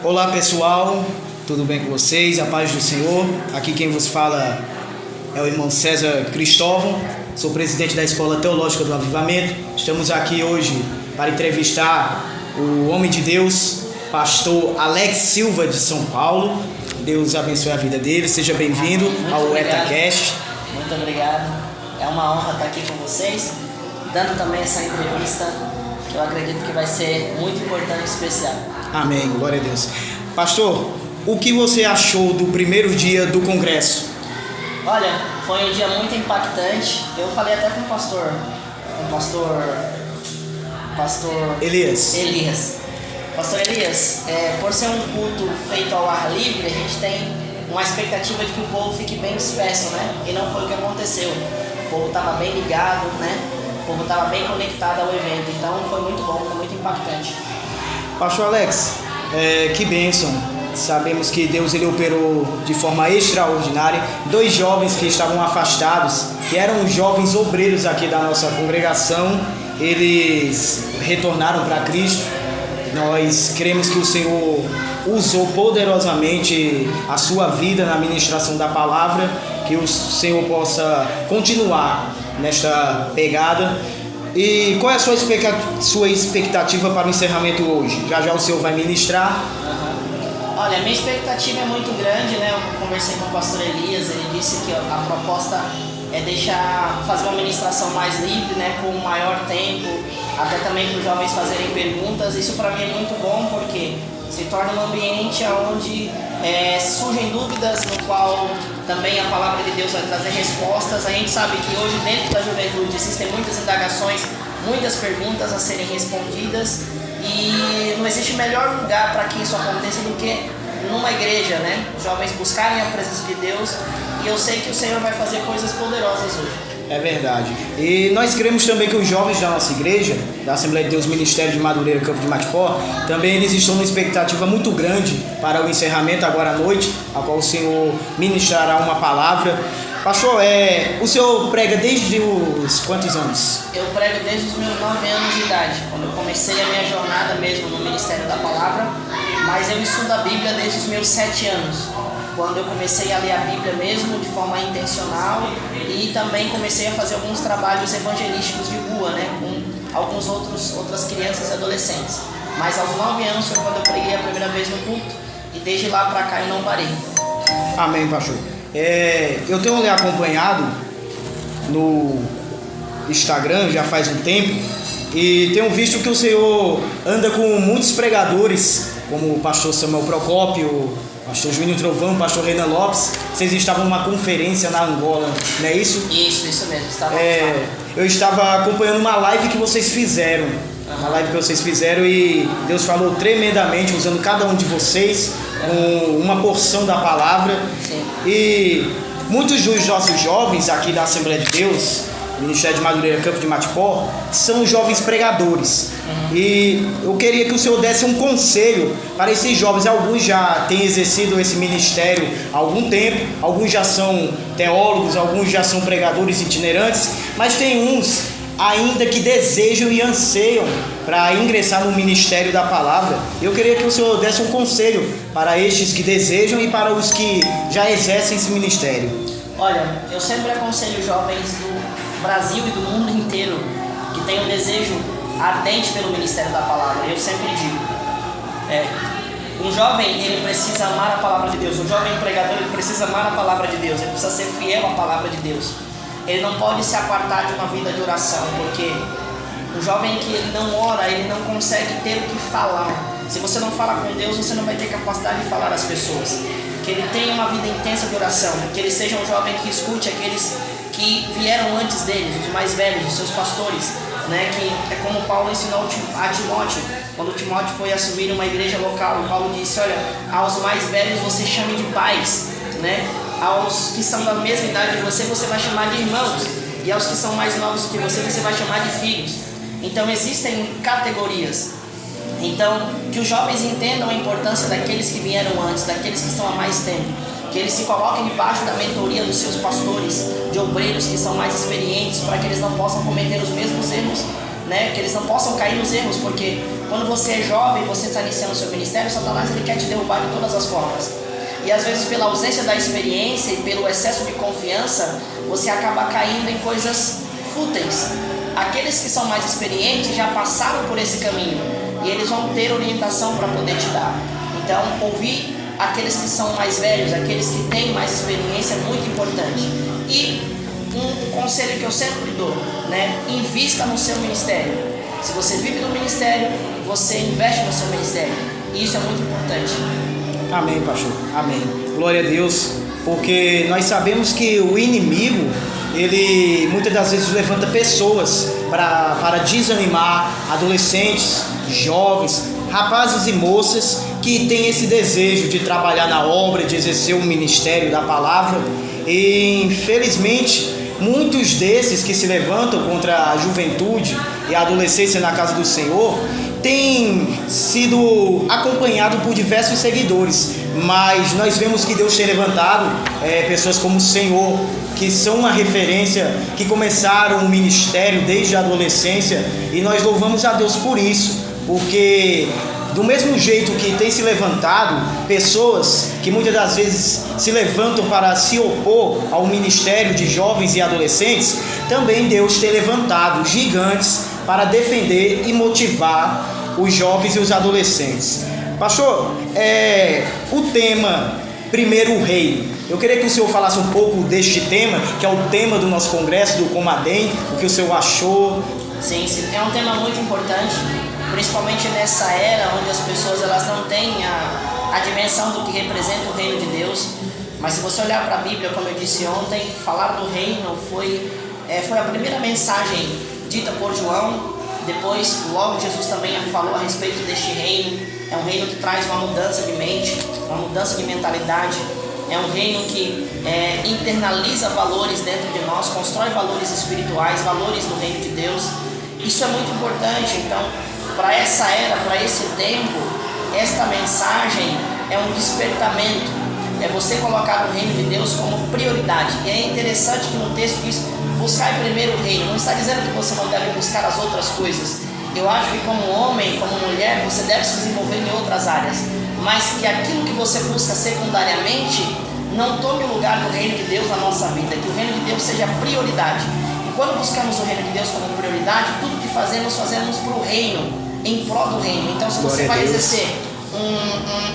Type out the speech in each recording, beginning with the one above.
Olá pessoal, tudo bem com vocês? A paz do Senhor. Aqui quem vos fala é o irmão César Cristóvão, sou presidente da Escola Teológica do Avivamento. Estamos aqui hoje para entrevistar o homem de Deus, pastor Alex Silva de São Paulo. Deus abençoe a vida dele, seja bem-vindo ao EtaCast. Muito obrigado, é uma honra estar aqui com vocês, dando também essa entrevista que eu acredito que vai ser muito importante e especial. Amém, glória a Deus. Pastor, o que você achou do primeiro dia do congresso? Olha, foi um dia muito impactante. Eu falei até com o pastor Elias. Pastor Elias, por ser um culto feito ao ar livre, a gente tem uma expectativa de que o povo fique bem disperso, né? E não foi o que aconteceu. O povo estava bem ligado, né? O povo estava bem conectado ao evento. Então foi muito bom, foi muito impactante. Pastor Alex, que bênção. Sabemos que Deus ele operou de forma extraordinária. 2 jovens que estavam afastados, que eram os jovens obreiros aqui da nossa congregação, eles retornaram para Cristo. Nós cremos que o Senhor usou poderosamente a sua vida na ministração da palavra, que o Senhor possa continuar nesta pegada. E qual é a sua expectativa para o encerramento hoje? Já o Senhor vai ministrar? Olha, a minha expectativa é muito grande, né? Eu conversei com o pastor Elias, ele disse que a proposta é fazer uma ministração mais livre, né? Com maior tempo, até também para os jovens fazerem perguntas. Isso para mim é muito bom porque se torna um ambiente onde surgem dúvidas, no qual também a palavra de Deus vai trazer respostas. A gente sabe que hoje dentro da juventude existem muitas indagações, muitas perguntas a serem respondidas e não existe melhor lugar para que isso aconteça do que numa igreja, né? Os jovens buscarem a presença de Deus e eu sei que o Senhor vai fazer coisas poderosas hoje. É verdade. E nós cremos também que os jovens da nossa igreja, da Assembleia de Deus Ministério de Madureira, Campo de Matipó, também eles estão numa expectativa muito grande para o encerramento agora à noite, a qual o Senhor ministrará uma palavra. Pastor, o senhor prega desde os quantos anos? Eu prego desde os meus 9 anos de idade, quando eu comecei a minha jornada mesmo no Ministério da Palavra, mas eu estudo a Bíblia desde os meus 7 anos. Quando eu comecei a ler a Bíblia mesmo de forma intencional e também comecei a fazer alguns trabalhos evangelísticos de rua, né, com outras crianças e adolescentes. Mas aos 9 anos foi quando eu preguei a primeira vez no culto e desde lá para cá eu não parei. Amém, pastor. Eu tenho lhe acompanhado no Instagram já faz um tempo e tenho visto que o senhor anda com muitos pregadores, como o pastor Samuel Procópio, pastor Júnior Trovão, pastor Renan Lopes. Vocês estavam numa conferência na Angola, não é isso? Isso mesmo. Eu estava acompanhando uma live que vocês fizeram. Uma live que vocês fizeram e Deus falou tremendamente, usando cada um de vocês com uma porção da palavra. Sim. E muitos dos nossos jovens aqui da Assembleia de Deus, Ministério de Madureira, Campo de Matipó, são jovens pregadores. E eu queria que o senhor desse um conselho para esses jovens. Alguns já têm exercido esse ministério há algum tempo, alguns já são teólogos, alguns já são pregadores itinerantes, mas tem uns ainda que desejam e anseiam para ingressar no ministério da palavra. Eu queria que o senhor desse um conselho para estes que desejam e para os que já exercem esse ministério. Olha, eu sempre aconselho jovens do Brasil e do mundo inteiro que têm um desejo ardente pelo ministério da palavra. Eu sempre digo, um jovem ele precisa amar a palavra de Deus. Um jovem pregador ele precisa amar a palavra de Deus. Ele precisa ser fiel à palavra de Deus. Ele não pode se apartar de uma vida de oração, porque um jovem que ele não ora, ele não consegue ter o que falar. Se você não fala com Deus, você não vai ter capacidade de falar às pessoas. Que ele tenha uma vida intensa de oração, que ele seja um jovem que escute aqueles que vieram antes deles, os mais velhos, os seus pastores, né? Que é como Paulo ensinou a Timóteo, quando Timóteo foi assumir uma igreja local. Paulo disse: olha, aos mais velhos você chame de pais, né? Aos que são da mesma idade de você, você vai chamar de irmãos, e aos que são mais novos do que você vai chamar de filhos. Então existem categorias. Então, que os jovens entendam a importância daqueles que vieram antes, daqueles que estão há mais tempo, que eles se coloquem debaixo da mentoria dos seus pastores, de obreiros que são mais experientes, para que eles não possam cometer os mesmos erros né? Que eles não possam cair nos erros, porque quando você é jovem, você está iniciando o seu ministério, Satanás ele quer te derrubar de todas as formas. E às vezes pela ausência da experiência e pelo excesso de confiança, você acaba caindo em coisas fúteis. Aqueles que são mais experientes já passaram por esse caminho e eles vão ter orientação para poder te dar. Então, ouvir aqueles que são mais velhos, aqueles que têm mais experiência é muito importante. E um conselho que eu sempre dou, né? Invista no seu ministério. Se você vive no ministério, você investe no seu ministério. E isso é muito importante. Amém, pastor. Amém. Glória a Deus. Porque nós sabemos que o inimigo, ele muitas das vezes levanta pessoas para desanimar adolescentes, jovens, rapazes e moças que têm esse desejo de trabalhar na obra, de exercer o ministério da palavra. E infelizmente muitos desses que se levantam contra a juventude e a adolescência na casa do Senhor têm sido acompanhados por diversos seguidores, mas nós vemos que Deus tem levantado pessoas como o Senhor, que são uma referência, que começaram o ministério desde a adolescência, e nós louvamos a Deus por isso, porque do mesmo jeito que tem se levantado pessoas que muitas das vezes se levantam para se opor ao ministério de jovens e adolescentes, também Deus tem levantado gigantes para defender e motivar os jovens e os adolescentes. Pastor, o tema Primeiro Reino, eu queria que o senhor falasse um pouco deste tema, que é o tema do nosso congresso, do Comadem, o que o senhor achou. Sim, é um tema muito importante, principalmente nessa era onde as pessoas elas não têm a dimensão do que representa o reino de Deus. Mas se você olhar para a Bíblia, como eu disse ontem, falar do reino foi a primeira mensagem dita por João. Depois, logo Jesus também falou a respeito deste reino. É um reino que traz uma mudança de mente, uma mudança de mentalidade. É um reino que internaliza valores dentro de nós, constrói valores espirituais, valores do reino de Deus. Isso é muito importante. Então, para essa era, para esse tempo, esta mensagem é um despertamento. É você colocar o reino de Deus como prioridade. E é interessante que no texto diz: buscar primeiro o reino. Não está dizendo que você não deve buscar as outras coisas. Eu acho que como homem, como mulher, você deve se desenvolver em outras áreas. Mas que aquilo que você busca secundariamente não tome o lugar do reino de Deus na nossa vida. Que o reino de Deus seja prioridade. E quando buscamos o reino de Deus como prioridade, tudo que fazemos para o reino, em prol do reino. Então, se você vai exercer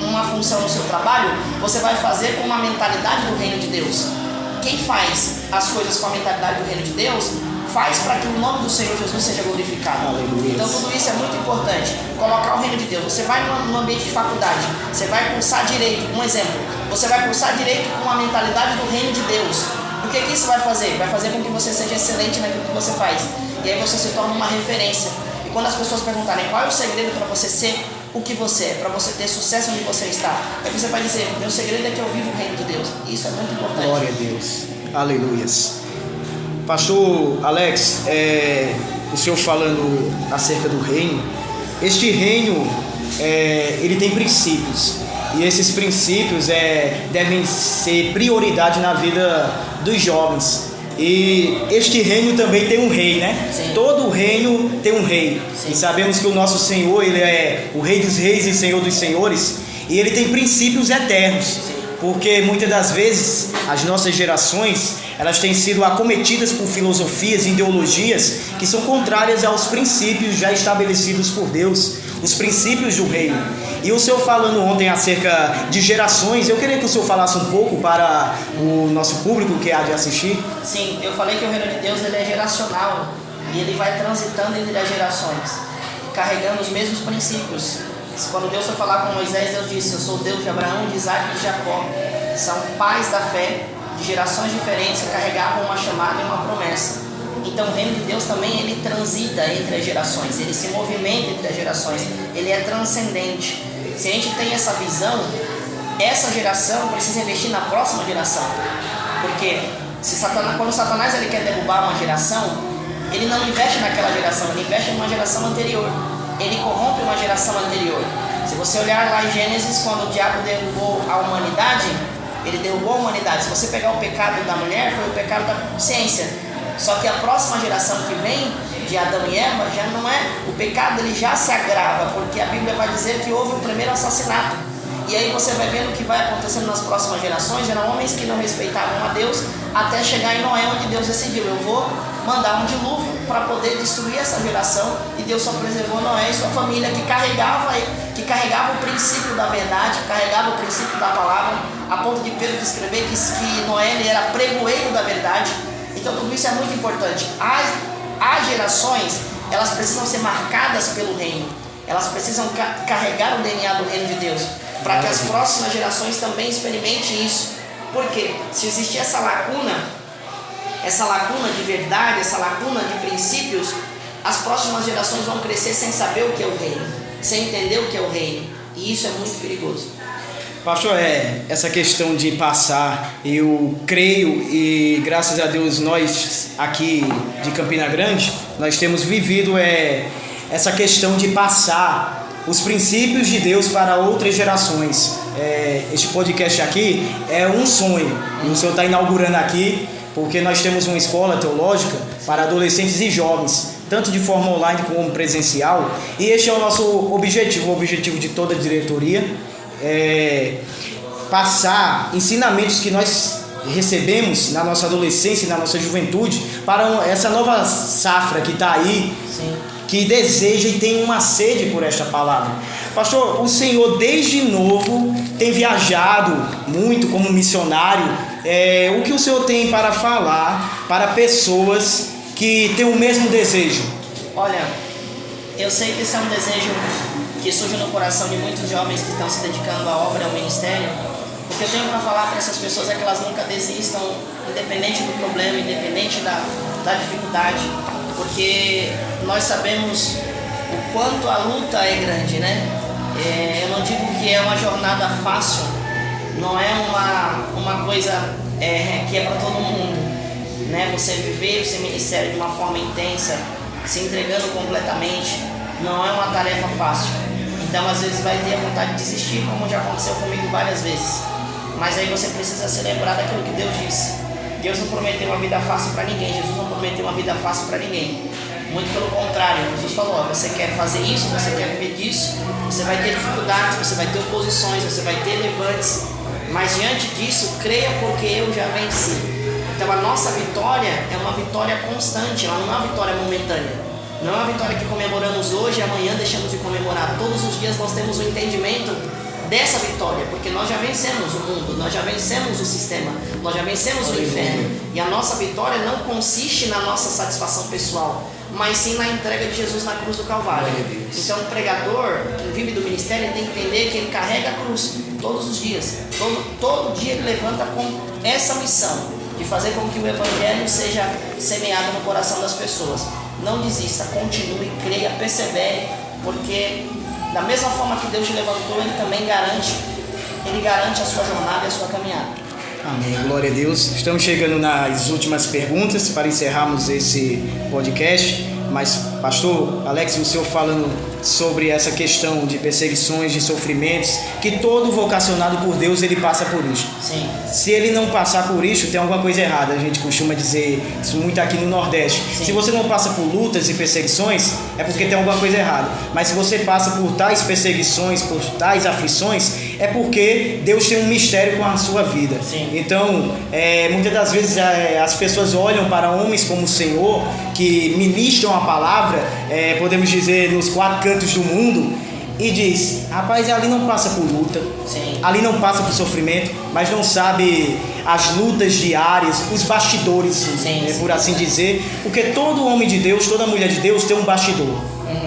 uma função no seu trabalho, você vai fazer com uma mentalidade do reino de Deus. Quem faz as coisas com a mentalidade do reino de Deus, faz para que o nome do Senhor Jesus seja glorificado. Aleluia. Então tudo isso é muito importante. Colocar o reino de Deus. Você vai no ambiente de faculdade, você vai cursar direito. Um exemplo, você vai cursar direito com a mentalidade do reino de Deus. O que isso vai fazer? Vai fazer com que você seja excelente naquilo que você faz. E aí você se torna uma referência. E quando as pessoas perguntarem qual é o segredo para você ser o que você é, para você ter sucesso onde você está, aí você vai dizer: meu segredo é que eu vivo o reino de Deus. Isso é muito importante. Glória a Deus. Aleluias. Pastor Alex, o senhor falando acerca do reino, este reino, ele tem princípios, e esses princípios devem ser prioridade na vida dos jovens. E este reino também tem um rei, né? Sim. Todo reino tem um rei. Sim. E sabemos que o nosso Senhor, ele é o Rei dos Reis e Senhor dos Senhores, e ele tem princípios eternos. Sim. Porque muitas das vezes as nossas gerações, elas têm sido acometidas por filosofias e ideologias que são contrárias aos princípios já estabelecidos por Deus, os princípios do reino. E o senhor falando ontem acerca de gerações, eu queria que o senhor falasse um pouco para o nosso público que há de assistir. Sim, eu falei que o reino de Deus ele é geracional e ele vai transitando entre as gerações, carregando os mesmos princípios. Quando Deus foi falar com Moisés, Deus disse: eu sou o Deus de Abraão, de Isaac e de Jacó. São pais da fé de gerações diferentes que carregavam uma chamada e uma promessa. Então o reino de Deus também ele transita entre as gerações, ele se movimenta entre as gerações, ele é transcendente. Se a gente tem essa visão, essa geração precisa investir na próxima geração. Porque quando Satanás ele quer derrubar uma geração, ele não investe naquela geração, ele investe em uma geração anterior. Ele corrompe uma geração anterior. Se você olhar lá em Gênesis, quando o diabo derrubou a humanidade, ele derrubou a humanidade. Se você pegar o pecado da mulher, foi o pecado da consciência. Só que a próxima geração que vem de Adão e Eva, já não é, o pecado ele já se agrava, porque a Bíblia vai dizer que houve o primeiro assassinato. E aí você vai vendo o que vai acontecendo nas próximas gerações. Eram homens que não respeitavam a Deus, até chegar em Noé, onde Deus decidiu: eu vou mandar um dilúvio para poder destruir essa geração. E Deus só preservou Noé e sua família, que carregava o princípio da verdade, carregava o princípio da palavra, a ponto de Pedro descrever que Noé ele era pregoeiro da verdade. Então tudo isso é muito importante. As gerações, elas precisam ser marcadas pelo reino, elas precisam carregar o DNA do reino de Deus, para que as próximas gerações também experimentem isso. Porque se existir essa lacuna de verdade, essa lacuna de princípios, as próximas gerações vão crescer sem saber o que é o reino, sem entender o que é o reino, e isso é muito perigoso. Pastor, essa questão de passar, eu creio, e graças a Deus nós aqui de Campina Grande, nós temos vivido essa questão de passar os princípios de Deus para outras gerações. Este podcast aqui é um sonho, e o senhor está inaugurando aqui, porque nós temos uma escola teológica para adolescentes e jovens, tanto de forma online como presencial, e este é o nosso objetivo, o objetivo de toda a diretoria, passar ensinamentos que nós recebemos na nossa adolescência e na nossa juventude para essa nova safra que está aí. Sim. Que deseja e tem uma sede por esta palavra. Pastor, o senhor desde novo tem viajado muito como missionário. O que o senhor tem para falar para pessoas que têm o mesmo desejo? Olha, eu sei que esse é um desejo que surge no coração de muitos jovens que estão se dedicando à obra e ao ministério. O que eu tenho para falar para essas pessoas é que elas nunca desistam, independente do problema, independente da dificuldade, porque nós sabemos o quanto a luta é grande, né? Eu não digo que é uma jornada fácil, não é uma coisa que é para todo mundo, né? Você viver o seu ministério de uma forma intensa, se entregando completamente, não é uma tarefa fácil. Então às vezes vai ter a vontade de desistir, como já aconteceu comigo várias vezes. Mas aí você precisa se lembrar daquilo que Deus disse. Deus não prometeu uma vida fácil para ninguém. Jesus não prometeu uma vida fácil para ninguém. Muito pelo contrário, Jesus falou: você quer fazer isso, você quer viver disso, você vai ter dificuldades, você vai ter oposições, você vai ter levantes, mas diante disso, creia, porque eu já venci. Então a nossa vitória é uma vitória constante, ela não é uma vitória momentânea. Não é uma vitória que comemoramos hoje e amanhã deixamos de comemorar. Todos os dias nós temos o entendimento dessa vitória, porque nós já vencemos o mundo, nós já vencemos o sistema, nós já vencemos o inferno. E a nossa vitória não consiste na nossa satisfação pessoal, mas sim na entrega de Jesus na cruz do Calvário. Então o pregador que vive do ministério tem que entender que ele carrega a cruz todos os dias. Todo dia ele levanta com essa missão de fazer com que o evangelho seja semeado no coração das pessoas. Não desista, continue, creia, persevere, porque da mesma forma que Deus te levantou, Ele também garante a sua jornada e a sua caminhada. Amém, glória a Deus. Estamos chegando nas últimas perguntas para encerrarmos esse podcast. Mas, pastor Alex, o senhor falando sobre essa questão de perseguições, de sofrimentos, que todo vocacionado por Deus, ele passa por isso. Sim. Se ele não passar por isso, tem alguma coisa errada. A gente costuma dizer isso muito aqui no Nordeste. Sim. Se você não passa por lutas e perseguições, é porque tem alguma coisa errada. Mas se você passa por tais perseguições, por tais aflições, é porque Deus tem um mistério com a sua vida. Sim. Então, muitas das vezes as pessoas olham para homens como o Senhor, que ministram a palavra, podemos dizer, nos 4 cantos do mundo, e diz: rapaz, ali não passa por luta. Sim. Ali não passa por sofrimento, mas não sabe as lutas diárias, os bastidores, Sim. Por assim dizer, porque todo homem de Deus, toda mulher de Deus tem um bastidor,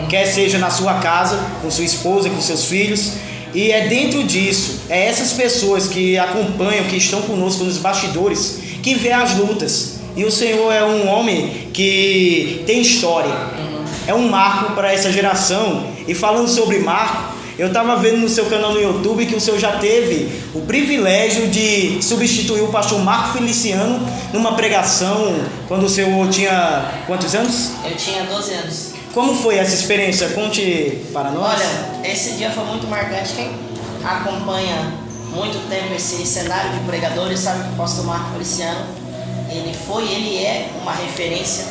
quer seja na sua casa, com sua esposa, com seus filhos. E é dentro disso, essas pessoas que acompanham, que estão conosco nos bastidores, que vê as lutas. E o Senhor é um homem que tem história, é um marco para essa geração. E falando sobre marco, eu estava vendo no seu canal no YouTube que o senhor já teve o privilégio de substituir o pastor Marco Feliciano numa pregação, quando o senhor tinha quantos anos? Eu tinha 12 anos. Como foi essa experiência? Conte para nós. Olha, esse dia foi muito marcante. Quem acompanha muito tempo esse cenário de pregadores sabe que o pastor Marco Feliciano, ele é uma referência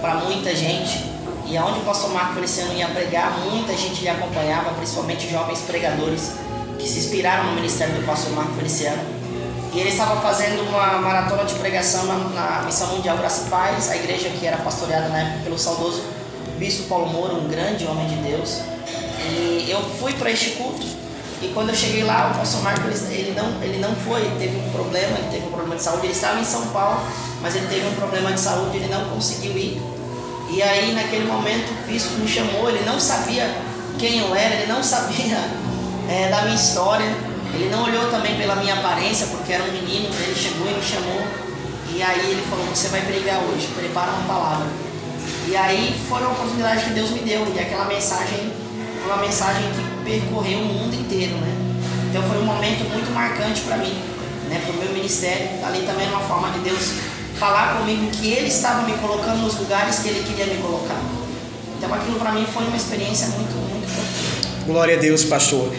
para muita gente. E aonde o pastor Marco Feliciano ia pregar, muita gente lhe acompanhava, principalmente jovens pregadores que se inspiraram no ministério do pastor Marco Feliciano. E ele estava fazendo uma maratona de pregação na Missão Mundial Graça e Paz, a igreja que era pastoreada na época pelo saudoso Bispo Paulo Moura, um grande homem de Deus. E eu fui para este culto, e quando eu cheguei lá, o pastor Marco, ele não foi, ele teve um problema de saúde. Ele estava em São Paulo, mas ele teve um problema de saúde, ele não conseguiu ir. E aí, naquele momento, o bispo me chamou, ele não sabia quem eu era, ele não sabia da minha história, ele não olhou também pela minha aparência, porque era um menino. Ele chegou e me chamou, e aí ele falou: você vai pregar hoje, prepara uma palavra. E aí foi uma oportunidade que Deus me deu, e aquela mensagem foi uma mensagem que percorreu o mundo inteiro, né? Então foi um momento muito marcante para mim, né? Para o meu ministério. Ali também era uma forma de Deus falar comigo que Ele estava me colocando nos lugares que Ele queria me colocar. Então aquilo para mim foi uma experiência muito profunda. Glória a Deus, pastor.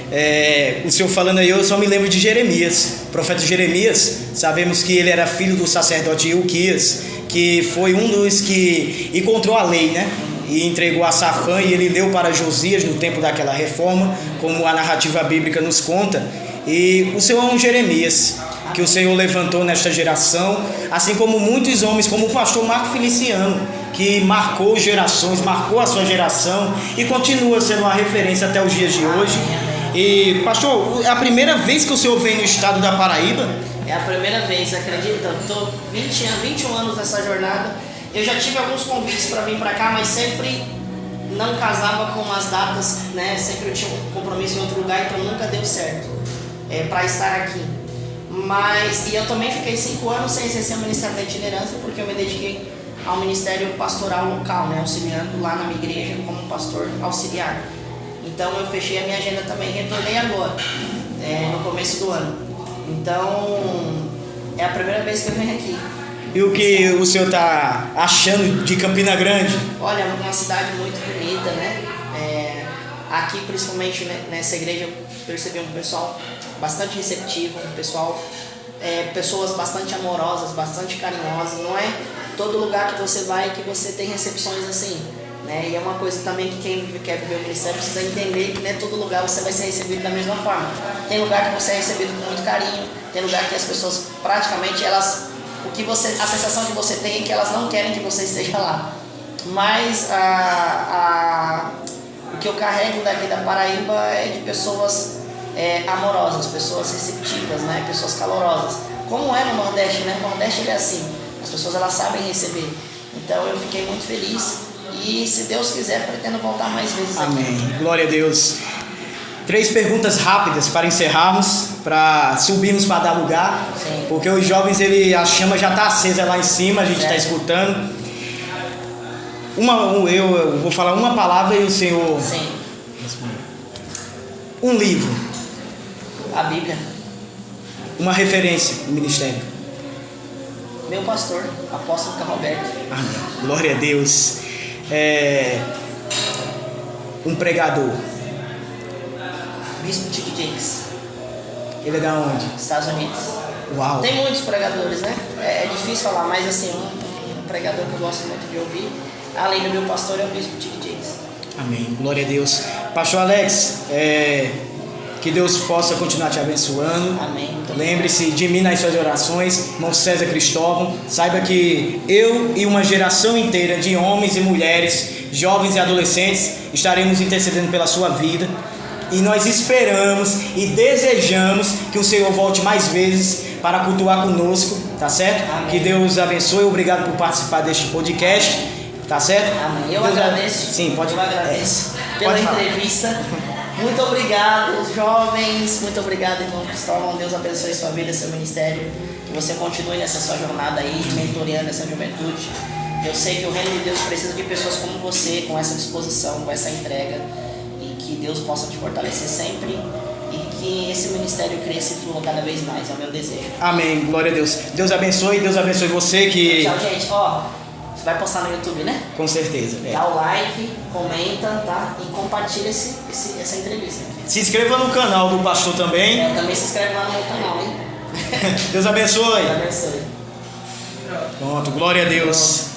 O senhor falando aí, eu só me lembro de Jeremias. O profeta Jeremias, sabemos que ele era filho do sacerdote Ilquias, que foi um dos que encontrou a lei, né? E entregou a Safã, e ele leu para Josias no tempo daquela reforma, como a narrativa bíblica nos conta. E o Senhor é um Jeremias que o Senhor levantou nesta geração, assim como muitos homens, como o pastor Marco Feliciano, que marcou gerações, marcou a sua geração e continua sendo uma referência até os dias de hoje. E pastor, é a primeira vez que o senhor vem no estado da Paraíba? É a primeira vez, acredita? Estou 21 anos nessa jornada. Eu já tive alguns convites para vir para cá, mas sempre não casava com as datas, né? Sempre eu tinha um compromisso em outro lugar, então nunca deu certo para estar aqui. E eu também fiquei 5 anos sem exercer o ministério da itinerância, porque eu me dediquei ao ministério pastoral local, né? Auxiliando lá na minha igreja como pastor auxiliar. Então eu fechei a minha agenda também, retornei agora, no começo do ano. Então é a primeira vez que eu venho aqui. E o que o senhor está achando de Campina Grande? Olha, é uma cidade muito bonita, né? Aqui, principalmente nessa igreja, eu percebi um pessoal bastante receptivo, pessoas bastante amorosas, bastante carinhosas. Não é todo lugar que você vai que você tem recepções assim, né? E é uma coisa também que quem quer viver o ministério precisa entender que não é todo lugar você vai ser recebido da mesma forma. Tem lugar que você é recebido com muito carinho, tem lugar que as pessoas praticamente a sensação que você tem é que elas não querem que você esteja lá. Mas o que eu carrego daqui da Paraíba é de pessoas amorosas, pessoas receptivas, né? Pessoas calorosas. Como é no Nordeste, né? No Nordeste ele é assim, as pessoas elas sabem receber. Então eu fiquei muito feliz e, se Deus quiser, pretendo voltar mais vezes aqui. Amém. Glória a Deus. 3 perguntas rápidas para encerrarmos, para subirmos para dar lugar. Sim. Porque os jovens, a chama já está acesa lá em cima, a gente está escutando. Eu vou falar uma palavra e o senhor responde. Um livro. A Bíblia. Uma referência no ministério. Meu pastor, apóstolo Carroberto. Amém. Glória a Deus. Um pregador. Bispo T.D. Jakes. Ele é da onde? Estados Unidos. Uau. Tem muitos pregadores, né? É difícil falar, mas assim, um pregador que eu gosto muito de ouvir, além do meu pastor, é o Bispo T.D. Jakes. Amém. Glória a Deus. Pastor Alex, que Deus possa continuar te abençoando. Amém. Lembre-se de mim nas suas orações, irmão César Cristóvão. Saiba que eu e uma geração inteira de homens e mulheres, jovens e adolescentes, estaremos intercedendo pela sua vida. E nós esperamos e desejamos que o Senhor volte mais vezes para cultuar conosco, tá certo? Amém. Que Deus abençoe. Obrigado por participar deste podcast, tá certo? Amém. Eu agradeço. Sim, pode. Eu agradeço pela pode falar. entrevista. Muito obrigado, jovens. Muito obrigado, irmão Cristóvão. Deus abençoe sua vida, seu ministério. Que você continue nessa sua jornada aí, mentoreando essa juventude. Eu sei que o reino de Deus precisa de pessoas como você, com essa disposição, com essa entrega. E que Deus possa te fortalecer sempre. E que esse ministério cresça e flua cada vez mais. É o meu desejo. Amém. Glória a Deus. Deus abençoe você que... Tchau, gente. Você vai postar no YouTube, né? Com certeza. Dá o like, comenta, tá? E compartilha essa entrevista. Se inscreva no canal do pastor também. Também se inscreve lá no meu canal, hein? Deus abençoe. Deus abençoe. Pronto, glória a Deus.